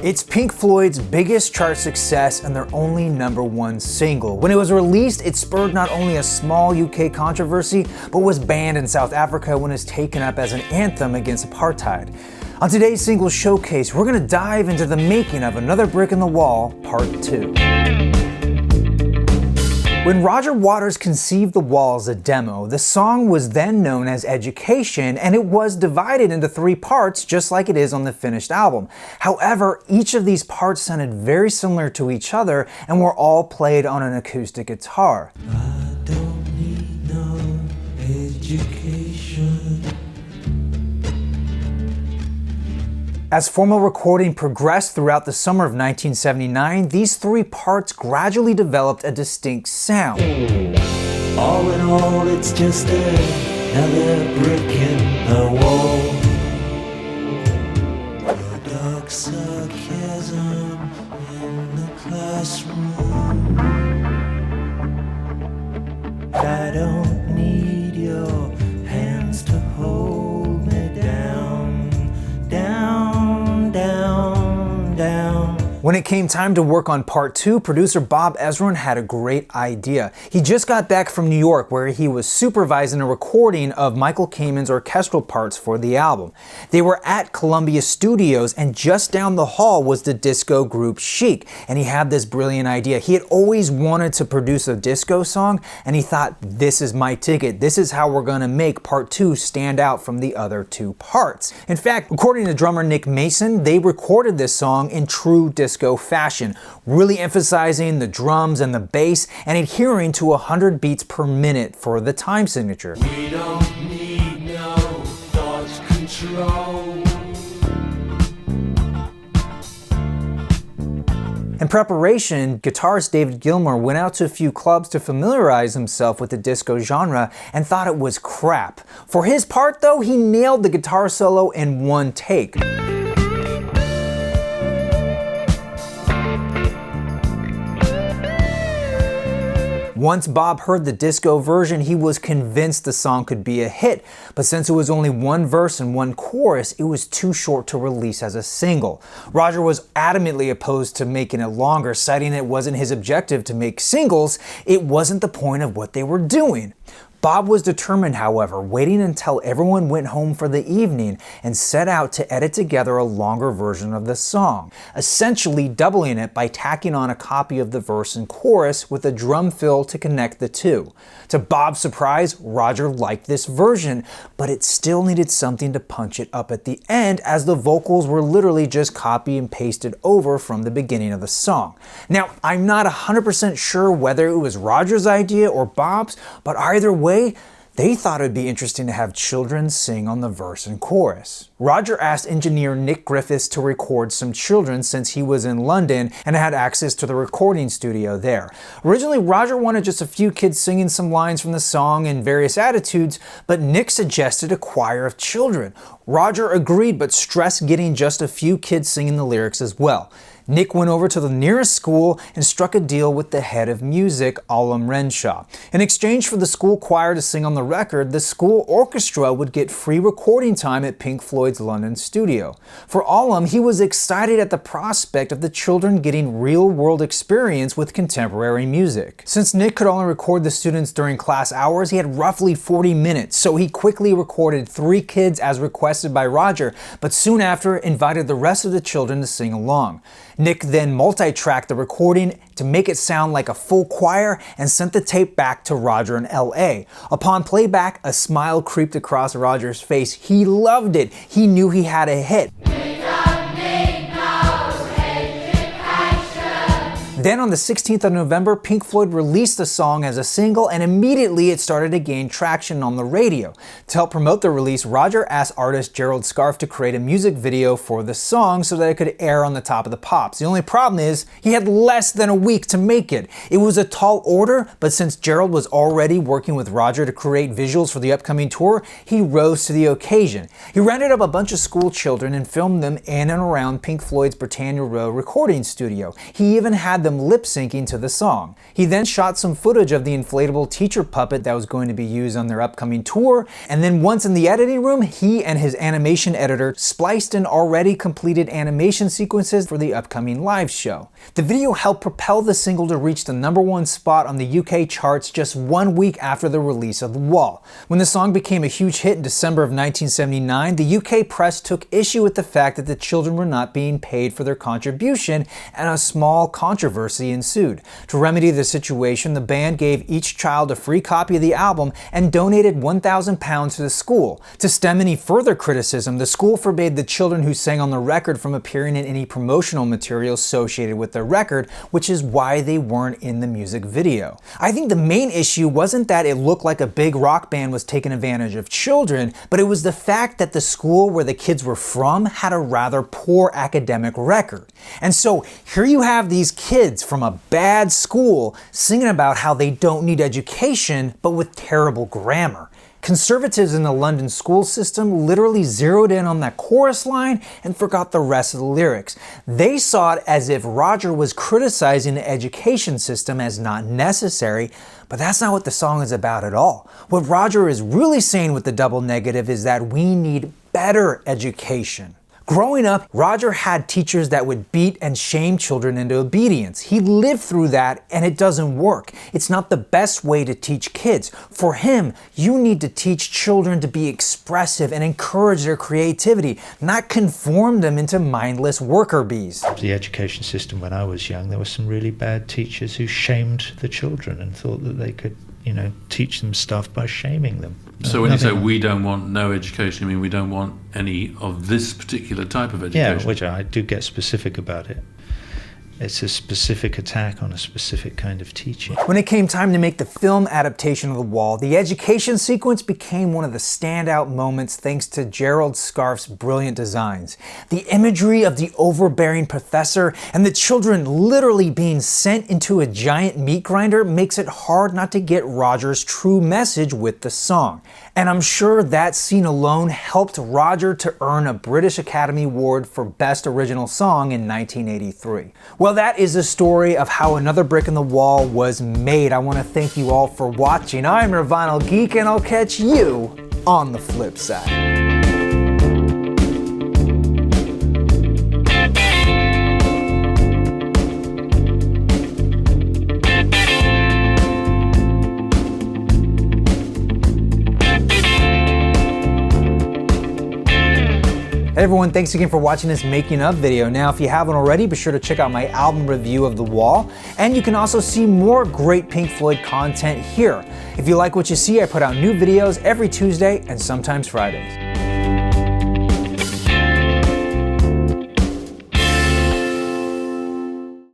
It's Pink Floyd's biggest chart success and their only #1 single. When it was released, it spurred not only a small UK controversy, but was banned in South Africa when it was taken up as an anthem against apartheid. On today's single showcase, we're going to dive into the making of Another Brick in the Wall, Part 2. When Roger Waters conceived The Wall as a demo, the song was then known as Education, and it was divided into 3 parts just like it is on the finished album. However, each of these parts sounded very similar to each other and were all played on an acoustic guitar. I don't need no education. As formal recording progressed throughout the summer of 1979, these 3 parts gradually developed a distinct sound. All in all, it's just another brick in the wall. Your dark sarcasm in the classroom. I don't need your hands to hold me down, down, down, down. When it came time to work on Part 2, producer Bob Ezrin had a great idea. He just got back from New York where he was supervising a recording of Michael Kamen's orchestral parts for the album. They were at Columbia Studios, and just down the hall was the disco group Chic, and he had this brilliant idea. He had always wanted to produce a disco song, and he thought, this is my ticket. This is how we're gonna make Part 2 stand out from the other 2 parts. In fact, according to drummer Nick Mason, they recorded this song in true disco fashion, really emphasizing the drums and the bass and adhering to 100 beats per minute for the time signature. We don't need no thought control. In preparation, guitarist David Gilmour went out to a few clubs to familiarize himself with the disco genre and thought it was crap. For his part though, he nailed the guitar solo in 1 take. Once Bob heard the disco version, he was convinced the song could be a hit, but since it was only 1 verse and 1 chorus, it was too short to release as a single. Roger was adamantly opposed to making it longer, citing it wasn't his objective to make singles, it wasn't the point of what they were doing. Bob was determined, however, waiting until everyone went home for the evening and set out to edit together a longer version of the song, essentially doubling it by tacking on a copy of the verse and chorus with a drum fill to connect the 2. To Bob's surprise, Roger liked this version, but it still needed something to punch it up at the end, as the vocals were literally just copy and pasted over from the beginning of the song. Now, I'm not 100% sure whether it was Roger's idea or Bob's, but either way, they thought it'd be interesting to have children sing on the verse and chorus. Roger asked engineer Nick Griffiths to record some children since he was in London and had access to the recording studio there. Originally, Roger wanted just a few kids singing some lines from the song in various attitudes, but Nick suggested a choir of children. Roger agreed, but stressed getting just a few kids singing the lyrics as well. Nick went over to the nearest school and struck a deal with the head of music, Alam Renshaw. In exchange for the school choir to sing on the record, the school orchestra would get free recording time at Pink Floyd's London studio. For Alam, he was excited at the prospect of the children getting real-world experience with contemporary music. Since Nick could only record the students during class hours, he had roughly 40 minutes, so he quickly recorded 3 kids as requested by Roger, but soon after invited the rest of the children to sing along. Nick then multi-tracked the recording to make it sound like a full choir and sent the tape back to Roger in LA. Upon playback, a smile creeped across Roger's face. He loved it. He knew he had a hit. Then on the 16th of November, Pink Floyd released the song as a single, and immediately it started to gain traction on the radio. To help promote the release, Roger asked artist Gerald Scarfe to create a music video for the song so that it could air on the Top of the Pops. The only problem is, he had less than a week to make it. It was a tall order, but since Gerald was already working with Roger to create visuals for the upcoming tour, he rose to the occasion. He rounded up a bunch of school children and filmed them in and around Pink Floyd's Britannia Row recording studio. He even had them them lip syncing to the song. He then shot some footage of the inflatable teacher puppet that was going to be used on their upcoming tour, and then once in the editing room, he and his animation editor spliced in already completed animation sequences for the upcoming live show. The video helped propel the single to reach the #1 spot on the UK charts just 1 week after the release of The Wall. When the song became a huge hit in December of 1979, the UK press took issue with the fact that the children were not being paid for their contribution, and a small controversy ensued. To remedy the situation, the band gave each child a free copy of the album and donated £1,000 to the school. To stem any further criticism, the school forbade the children who sang on the record from appearing in any promotional material associated with the record, which is why they weren't in the music video. I think the main issue wasn't that it looked like a big rock band was taking advantage of children, but it was the fact that the school where the kids were from had a rather poor academic record. And so here you have these kids from a bad school singing about how they don't need education, but with terrible grammar. Conservatives in the London school system literally zeroed in on that chorus line and forgot the rest of the lyrics. They saw it as if Roger was criticizing the education system as not necessary, but that's not what the song is about at all. What Roger is really saying with the double negative is that we need better education. Growing up, Roger had teachers that would beat and shame children into obedience. He lived through that, and it doesn't work. It's not the best way to teach kids. For him, you need to teach children to be expressive and encourage their creativity, not conform them into mindless worker bees. The education system when I was young, there were some really bad teachers who shamed the children and thought that they could, teach them stuff by shaming them. So when you say we don't want no education, I mean we don't want any of this particular type of education? Yeah, which I do get specific about it. It's a specific attack on a specific kind of teaching. When it came time to make the film adaptation of The Wall, the education sequence became one of the standout moments thanks to Gerald Scarfe's brilliant designs. The imagery of the overbearing professor and the children literally being sent into a giant meat grinder makes it hard not to get Roger's true message with the song. And I'm sure that scene alone helped Roger to earn a British Academy Award for Best Original Song in 1983. Well, that is the story of how Another Brick in the Wall was made. I want to thank you all for watching. I'm your Vinyl Geek, and I'll catch you on the flip side. Hey everyone, thanks again for watching this making of video. Now, if you haven't already, be sure to check out my album review of The Wall, and you can also see more great Pink Floyd content here. If you like what you see, I put out new videos every Tuesday and sometimes Fridays.